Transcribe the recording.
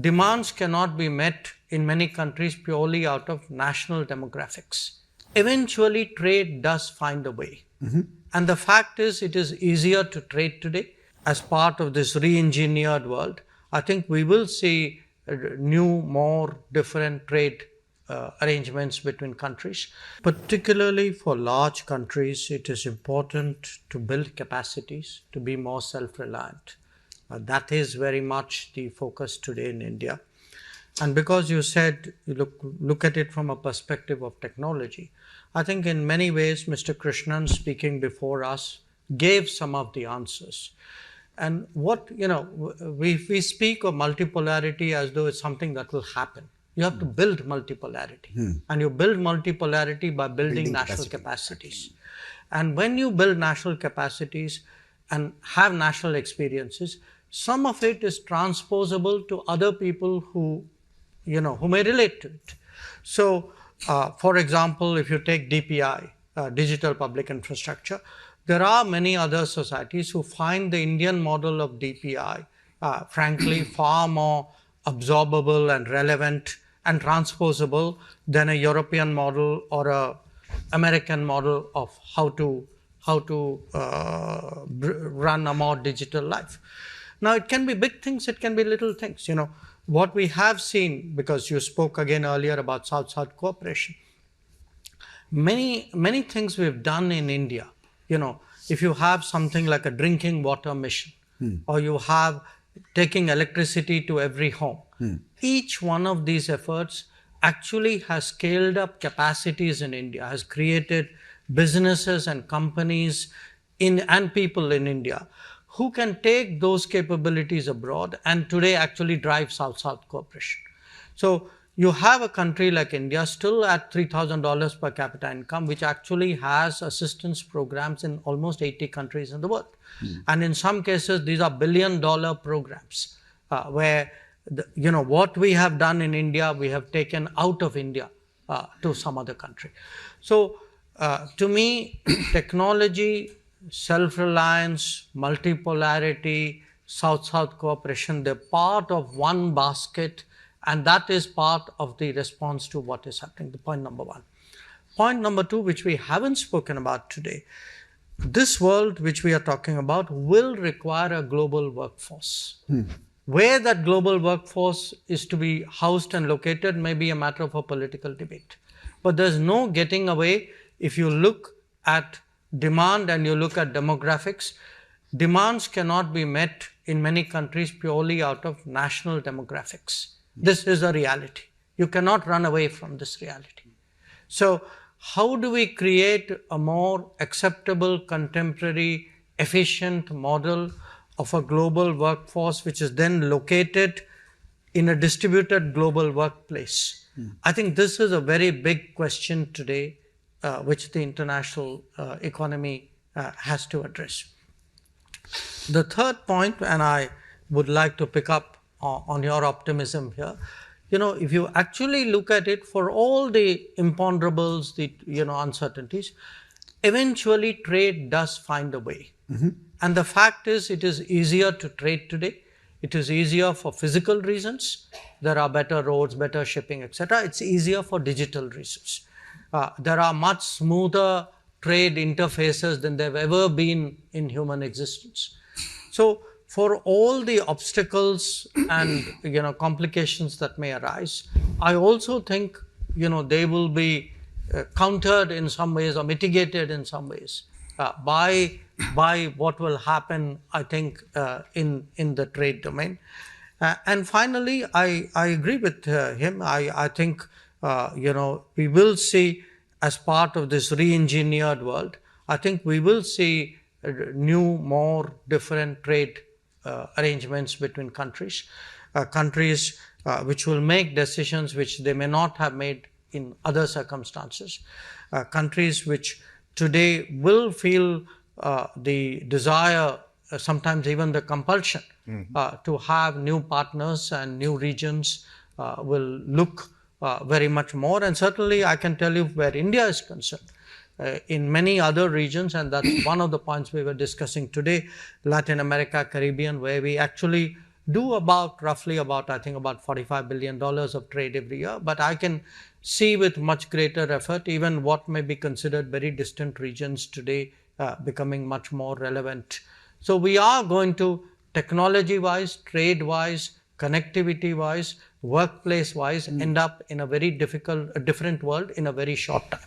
demands cannot be met in many countries purely out of national demographics. Eventually, trade does find a way. And the fact is, it is easier to trade today as part of this re-engineered world. I think we will see new, more different trade arrangements between countries. Particularly for large countries, it is important to build capacities to be more self-reliant. That is very much the focus today in India. And because you said you look at it from a perspective of technology, I think in many ways Mr. Krishnan speaking before us gave some of the answers. And what, we speak of multipolarity as though it's something that will happen. You have to build multipolarity. And you build multipolarity by building national capacities. And when you build national capacities and have national experiences, some of it is transposable to other people who may relate to it. So, for example, if you take DPI, digital public infrastructure, there are many other societies who find the Indian model of DPI, frankly, far more absorbable and relevant and transposable than a European model or a American model of how to run a more digital life. Now, it can be big things, it can be little things. What we have seen, because you spoke again earlier about South-South cooperation, many things we've done in India. If you have something like a drinking water mission, or you have taking electricity to every home, each one of these efforts actually has scaled up capacities in India, has created businesses and companies and people in India who can take those capabilities abroad and today actually drive South-South cooperation. So you have a country like India still at $3,000 per capita income, which actually has assistance programs in almost 80 countries in the world. And in some cases, these are billion-dollar programs where, what we have done in India, we have taken out of India to some other country. So to me, technology, self-reliance, multipolarity, South-South cooperation, they're part of one basket, and that is part of the response to what is happening, the point number one. Point number two, which we haven't spoken about today, this world which we are talking about will require a global workforce. Where that global workforce is to be housed and located may be a matter of a political debate. But there's no getting away. If you look at demand and you look at demographics, demands cannot be met in many countries purely out of national demographics. This is a reality. You cannot run away from this reality. So how do we create a more acceptable, contemporary, efficient model of a global workforce which is then located in a distributed global workplace? I think this is a very big question today which the international economy has to address. The third point, and I would like to pick up on your optimism here, if you actually look at it, for all the imponderables, the uncertainties, eventually trade does find a way. And the fact is, it is easier to trade today. It is easier for physical reasons. There are better roads, better shipping, etc. It's easier for digital reasons. There are much smoother trade interfaces than there have ever been in human existence. So for all the obstacles and complications that may arise, I also think they will be countered in some ways or mitigated in some ways by what will happen, I think, in the trade domain. And finally, I agree with him. I think we will see, as part of this re-engineered world, I think we will see new, more different trade arrangements between countries, which will make decisions which they may not have made in other circumstances, countries which today will feel the desire, sometimes even the compulsion, to have new partners and new regions will look very much more. And certainly I can tell you where India is concerned, in many other regions, and that's one of the points we were discussing today, Latin America, Caribbean, where we actually do roughly about, I think, about $45 billion of trade every year. But I can see with much greater effort, even what may be considered very distant regions today becoming much more relevant. So we are going to, technology-wise, trade-wise, connectivity-wise, workplace-wise, end up in a very different world in a very short time.